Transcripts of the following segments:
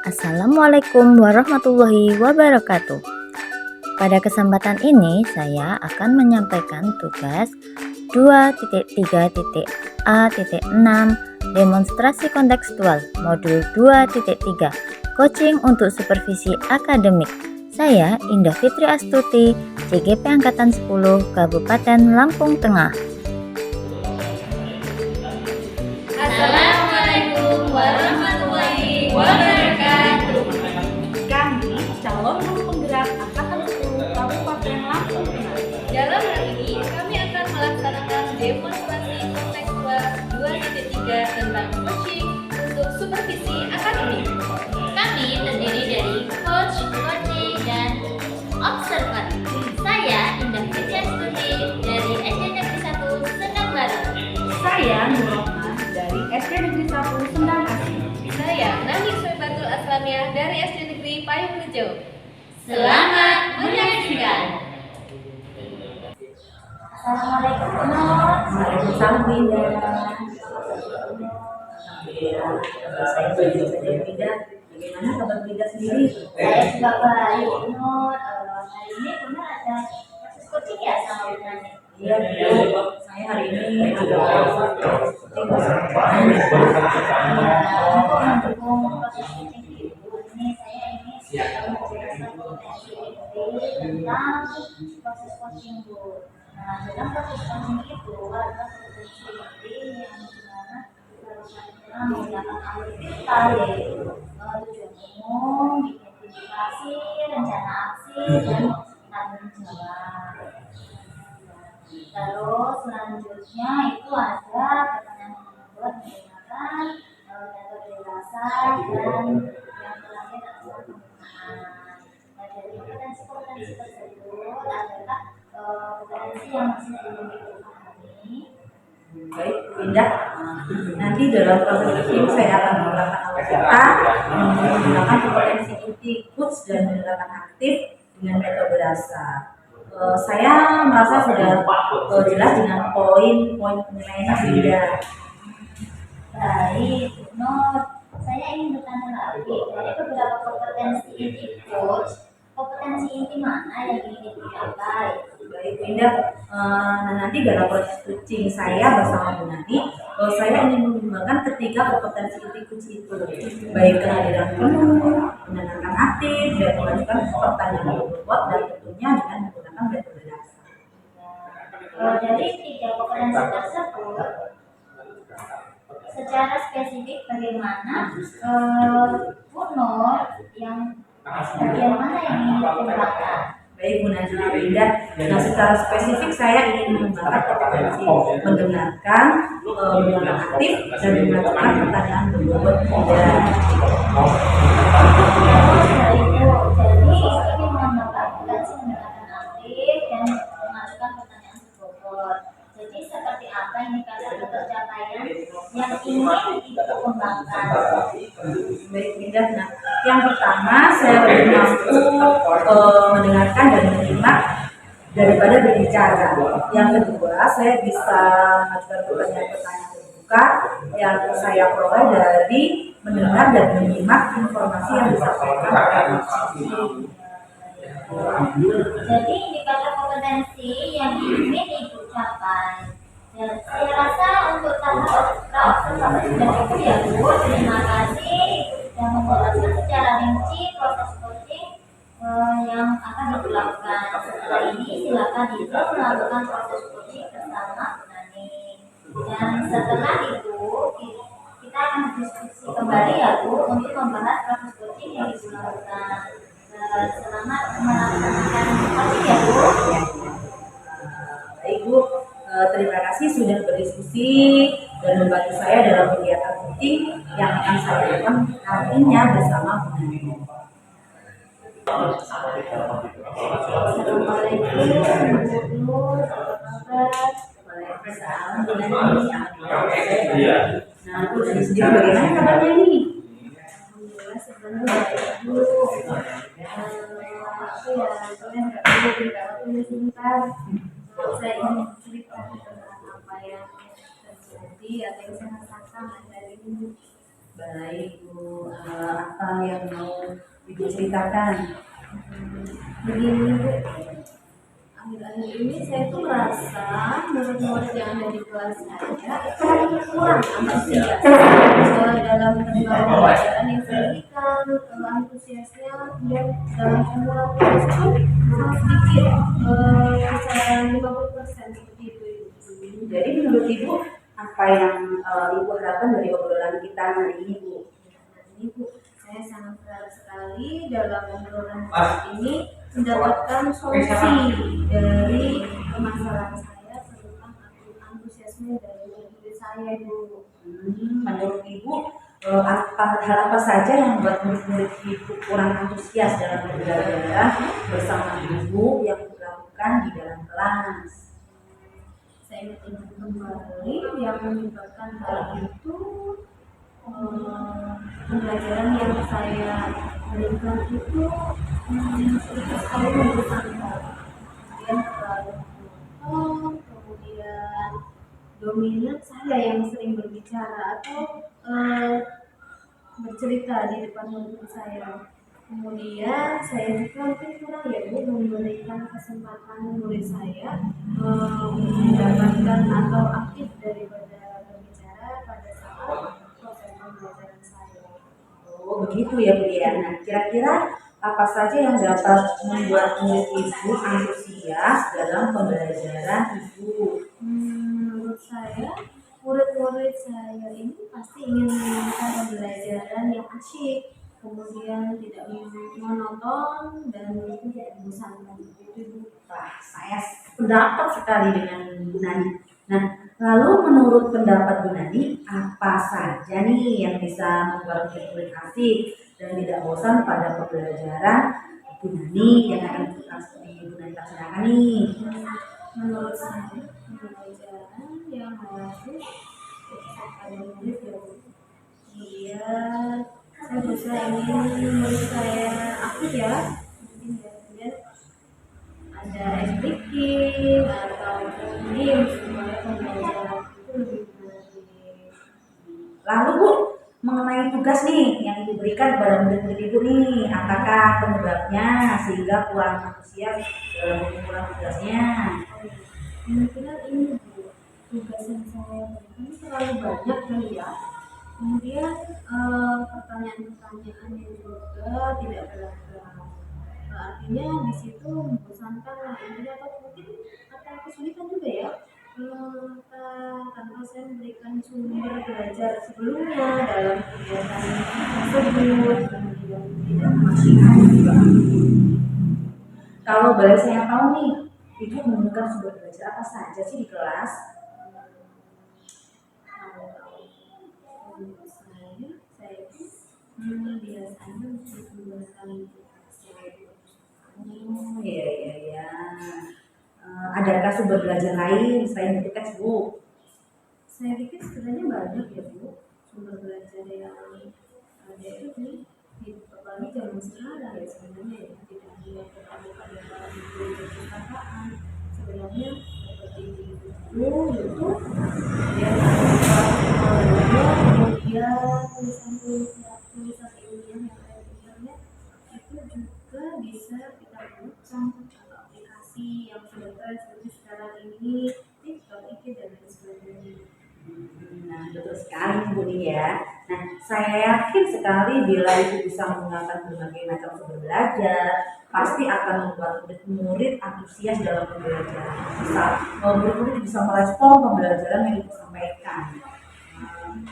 Assalamualaikum warahmatullahi wabarakatuh. Pada kesempatan ini saya akan menyampaikan tugas 2.3.A.6 demonstrasi kontekstual modul 2.3 coaching untuk supervisi akademik. Saya Indah Fitri Astuti, CGP Angkatan 10 Kabupaten Lampung Tengah. Assalamualaikum warahmatullahi wabarakatuh. Kami calon guru penggerak Angkatan 10 Kabupaten Lampung Tengah. Dalam hal ini kami akan melaksanakan demonstrasi kontekstual 2.3 tentang coaching untuk supervisi akademik. Kami terdiri dari coach, coaching, dan observer. Saya Indah Fitri Astuti dari SD Negeri 1 Sendang Baru. Saya Nurrohman dari SD Negeri 1 Sendang Asih. Saya Nani Suebatul Aslamia dari SD Negeri Payung Rejo. Selamat menyaksikan. Assalamualaikum Nur. Waalaikumsalam Winda. Saya baik saja Winda. Bagaimana kabar Winda sendiri? Saya juga baik Nur. Hari ini benar ada proses coaching ya sama Bunani? Iya, saya hari ini ada Untuk mendukung proses coaching Ibu ini saya menjelaskan potensi tentang proses coaching Bu. Nah, dalam proses coaching itu ada potensi yang dimana kita menggunakan alur kita yaitu tujuan umum, identifikasi, rencana aksi, dan tanggung jawab. Terus selanjutnya itu ada pertanyaan yang membuat menggunakan metode dasar dan yang terakhir adalah penggunaan. Nah, dari kompetensi tersebut adalah kompetensi yang masih belum dipahami. baik Winda. Nanti dalam proses ini saya akan menggunakan kita menggunakan kompetensi inti coach dan tindakan aktif dengan metode dasar. Saya merasa sudah jelas dengan poin-poin penilaiannya Winda. Baik, Nur, saya ingin bertanya lagi, dari beberapa kompetensi inti coach, kompetensi inti mana yang ingin dicapai? Baik Winda, nanti dalam proses coaching saya bersama Bu Nani, saya ingin mengembangkan ketiga kompetensi inti coach itu, baik kehadiran penuh, menanyakan aktif, dan mengajukan pertanyaan bobot dan tentunya dengan menggunakan metode dasar. Dari tiga kompetensi tersebut, secara spesifik bagaimana Bu Nur yang bagian mana yang ingin dikembangkan? Baik Bu Nani dan Winda, nah secara spesifik saya ingin mengembangkan kompetensi mendengarkan, menanyakan aktif, dan mengajukan pertanyaan berbobot dan Jadi ingin mengembangkan kompetensi mendengarkan aktif dan mengajukan pertanyaan berbobot. Jadi seperti apa indikator pencapaian yang ingin dikembangkan? baik Winda. Nah, yang pertama saya lebih mampu mendengarkan dan menyimak daripada berbicara. Yang kedua, saya bisa mengajukan pertanyaan-pertanyaan terbuka yang saya peroleh dari mendengar dan menyimak informasi yang disampaikan oleh Jadi indikator kompetensi yang ingin Ibu capai. Dan saya rasa untuk tahap observasi sudah cukup ya Bu. Terima kasih sudah menjelaskan secara rinci proses coaching yang akan dilakukan. Setelah ini silakan Ibu melakukan proses coaching bersama Bu Nani. Dan setelah itu kita akan diskusi kembali ya Bu untuk membahas proses coaching yang Ibu lakukan. Selamat melaksanakan coaching ya Bu. Baik Bu, terima kasih sudah berdiskusi dan membantu saya dalam kegiatan coaching yang akan saya lakukan nantinya bersama Bu Nani. Assalamualaikum Bu. Waalaikumsalam Bu Nani. Nah, Bu Nani sendiri bagaimana kabarnya nih? Alhamdulillah sebenarnya baik Bu. Aku ya soalnya nggak perlu berkata sebentar. Saya ingin cerita tentang apa yang terjadi atau yang saya rasakan dari ini. Baik Bu, apa yang mau Ibu ceritakan? Begini Bu, akhir-akhir ini saya tuh merasa murid-murid yang ada di kelas saya kurang antusias dalam menerima pelajaran yang saya berikan. Antusiasnya dan dalam jumlah kelas itu sangat sedikit, kisaran 50% seperti itu. Jadi menurut Ibu apa yang Ibu harapkan dari obrolan kita hari ini, Bu? Ini Bu, saya sangat berharap sekali dalam obrolan ini mendapatkan solusi dari permasalahan saya tentang antusiasme dari murid saya, Bu. Menurut Ibu, hal apa saja yang membuat murid-murid Ibu kurang antusias dalam belajar bersama Ibu yang dilakukan di dalam kelas? Saya ingat kembali yang menyebabkan hal itu, pembelajaran yang saya berikan itu sedikit sekali membosankan, kemudian terlalu monoton, kemudian dominan saya yang sering berbicara atau bercerita di depan murid saya. Kemudian saya juga mungkin kurang ya Bu memberikan kesempatan murid saya mendapatkan atau aktif daripada berbicara pada saat proses pembelajaran saya. Oh begitu ya Bu ya. Nah kira-kira apa saja yang dapat membuat murid Ibu antusias dalam pembelajaran Ibu? Menurut saya, murid-murid saya ini pasti ingin menemukan pembelajaran yang asyik, kemudian tidak monoton dan tidak membosankan. Itu Wah, saya pendapat sekali dengan Bu Nani. Nah, lalu menurut pendapat Bu Nani, apa saja nih yang bisa membuat murid asik dan tidak bosan pada pembelajaran Bu Nani yang akan Bu Nani laksanakan nih? menurut saya pembelajaran yang harus pada murid ya. Kemudian saya berusaha ingin murid saya aktif ya, mungkin kemudian ada speaking atau game supaya pembelajaran itu lebih menarik. Lalu Bu, mengenai tugas nih yang diberikan kepada murid-murid Ibu nih, apakah penyebabnya sehingga kurang antusias dalam pengumpulan tugasnya? Kemungkinan ini Bu, tugas yang saya berikan terlalu banyak kali ya. Kemudian pertanyaan-pertanyaannya juga tidak beragam. Artinya di situ membosankan lah intinya, atau mungkin akan kesulitan juga ya tanpa saya memberikan sumber belajar sebelumnya dalam kegiatan tersebut, kemudian tidak memastikan juga. Kalau boleh saya tahu nih, Ibu menemukan sumber belajar apa saja sih di kelas? Menurut saya itu biasanya menggunakan Oh iya. Adakah sumber belajar lain selain itu teks Bu? saya pikir sebenarnya banyak ya Bu sumber belajar yang ada itu di apalagi zaman sekarang ya sebenarnya ya, tidak hanya terpadukan pada buku perpustakaan, sebenarnya seperti di YouTube, kemudian tulisan ilmiah yang ada di internet itu juga bisa kita gunakan atau aplikasi yang sudah tren seperti sekarang ini, TikTok, IG dan lain sebagainya. Nah betul sekali Bu nih ya. Nah saya yakin sekali bila Ibu bisa menggunakan berbagai macam sumber belajar, pasti akan membuat murid-murid antusias dalam pembelajaran. Murid-murid bisa merespon pembelajaran yang Ibu sampaikan.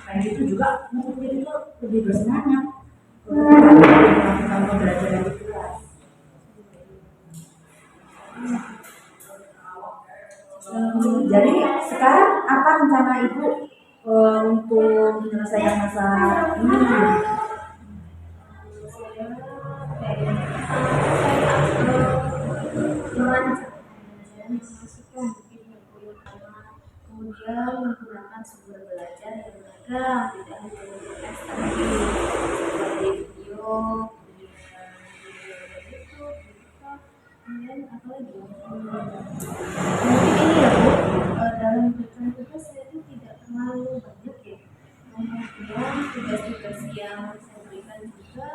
Selain itu juga murid itu lebih bersemangat untuk melakukan pembelajaran di kelas. Jadi sekarang apa rencana Ibu untuk menyelesaikan masalah ini? Kemudian menggunakan sumber belajar yang beragam, tidak hanya menggunakan seperti video, YouTube, TikTok, kemudian apa lagi? Mungkin ini ya Bu, dalam berikan tugas saya itu tidak terlalu banyak ya. Kemudian tugas-tugas yang saya berikan juga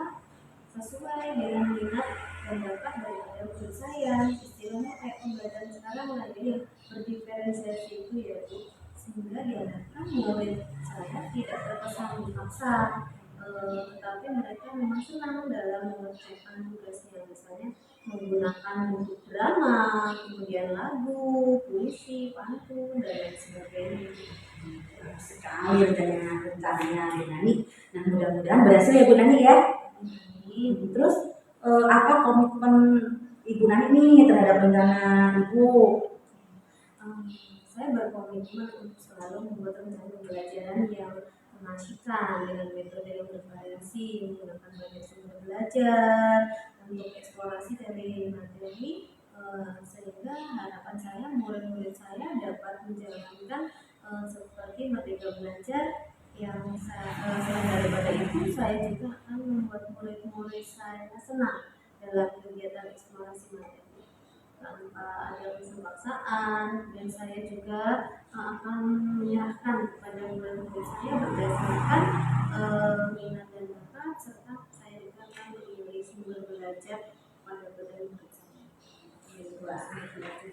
sesuai dengan minat dan bakat daripada murid saya. Istilahnya kayak pembelajaran sekarang lah, jadi berdiferensiasi itu ya Bu, sehingga diharapkan murid saya tidak terkesan dipaksa, tetapi mereka memang senang dalam mengerjakan tugasnya, misalnya menggunakan bentuk drama, kemudian lagu, puisi, pantun, dan lain sebagainya. Sekali rencananya Bu Nani. Nah, mudah-mudahan berhasil ya Bu Nani ya. Terus apa komitmen Ibu Nani nih terhadap rencana Ibu? Saya berkomitmen untuk selalu membuat rencana pembelajaran yang mengasihkan dengan metode yang bervariasi, menggunakan banyak sumber belajar untuk eksplorasi dari materi, sehingga harapan saya murid-murid saya dapat menjalankan seperti merdeka belajar yang selain daripada itu, saya juga akan membuat murid-murid saya senang dalam kegiatan eksplorasi materi tanpa ada unsur paksaan, dan saya juga akan menyerahkan kepada murid-murid saya berdasarkan minat dan bakat, serta saya juga akan memberi sumber belajar pada murid saya.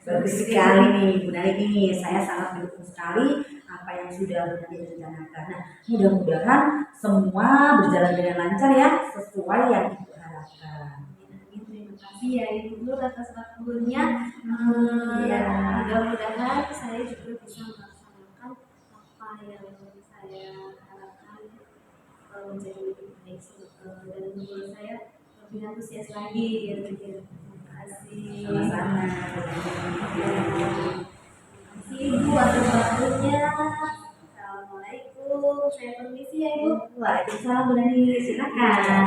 Bagus sekali nih Bu Nani nih, saya sangat mendukung sekali apa yang sudah Bu Nani rencanakan. Nah, mudah-mudahan semua berjalan dengan lancar ya, sesuai yang Ibu harapkan. Terima kasih ya Ibu atas waktunya. Mudah-mudahan saya juga bisa melaksanakan apa yang saya harapkan menjadi lebih baik, dan menurut saya lebih antusias lagi ya. Terima kasih. Sama-sama. Terima kasih Ibu atas waktunya. Assalamualaikum. Saya permisi ya Ibu. Waalaikumsalam Bu Nani, silakan.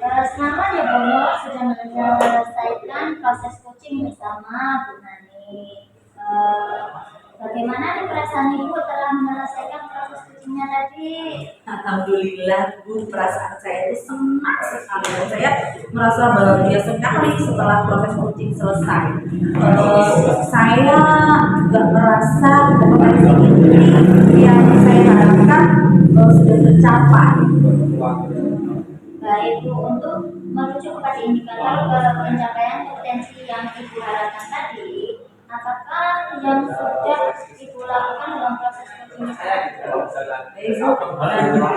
Selamat ya Bono sudah menyelesaikan proses coaching bersama Bu Nani. Bagaimana nih perasaan Ibu telah menyelesaikan proses coachingnya tadi? Alhamdulillah Bu, perasaan saya itu senang sekali dan saya merasa bahagia sekali setelah proses coaching selesai. Saya juga merasa kompetensi ini yang saya harapkan sudah tercapai. Baik Bu, untuk merujuk kepada indikator pencapaian kompetensi yang Ibu harapkan tadi, apakah yang sudah Ibu lakukan dalam proses coaching tadi?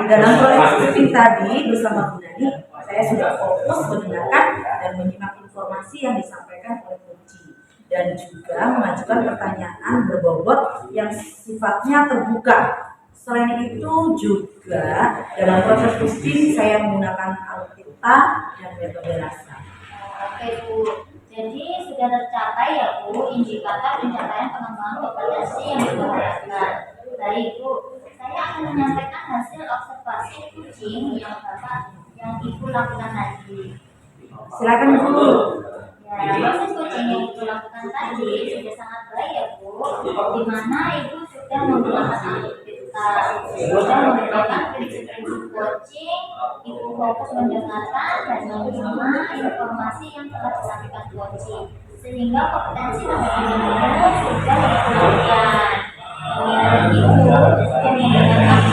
Dalam proses coaching tadi bersama Bu Nani, saya sudah fokus mendengarkan dan menyimak informasi yang disampaikan oleh coach dan juga mengajukan pertanyaan berbobot yang sifatnya terbuka. Selain itu juga dalam proses coaching saya menggunakan alutsista dan metode rasa. Oke Bu, jadi sudah tercapai ya Bu indikator pencapaian pengembangan kompetensi yang Ibu harapkan. Baik Bu, saya akan menyampaikan hasil observasi coaching yang Ibu lakukan tadi. Silakan Bu. Ya, proses coaching yang Ibu lakukan tadi sudah sangat baik ya Bu, di mana Ibu sudah menggunakan alutsista, sudah menggunakan prinsip-prinsip coaching. Ibu fokus mendengarkan dan menerima informasi yang telah disampaikan coaching, sehingga kompetensi pengembangan sudah dilakukan. Ibu yang mendengarkan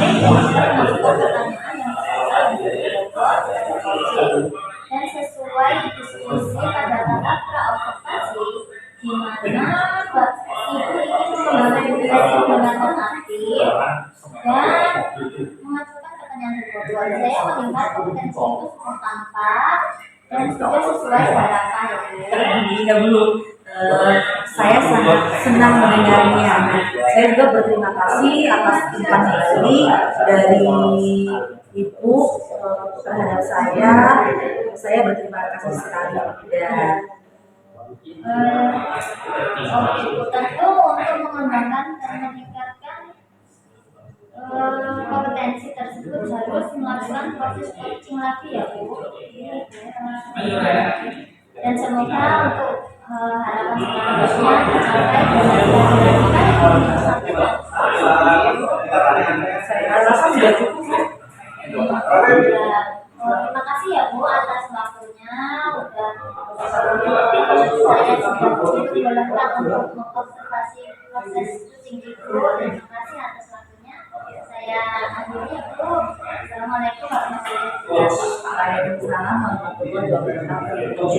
dan melakukan pertanyaan yang sesuai dengan coaching dan sesuai diskusi pada tahap pra-observasi, di mana Ibu ingin mengembangkan kompetensi pendengaran aktif dan mengajukan pertanyaan berbobot. Saya melihat kompetensi itu sudah tampak dan sudah sesuai harapan ya Bu. Iya Bu, saya sangat senang mendengarnya. Saya juga berterima kasih atas umpan balik dari Ibu terhadap saya. Saya berterima kasih sekali. Dan Oke Bu, tentu untuk mengembangkan dan meningkatkan kompetensi tersebut harus melakukan proses coaching lagi ya Bu. Dan semoga untuk harapan selanjutnya tercapai dengan sampaikan. saya rasa sudah cukup. Terima kasih ya Bu atas waktunya. Saya sudah cukup melengkap untuk mengobservasi proses coaching Ibu. Terima kasih atas waktunya. Saya Saya akhiri ya Bu. Assalamualaikum warahmatullahi wabarakatuh. Waalaikumsalam warahmatullahi wabarakatuh.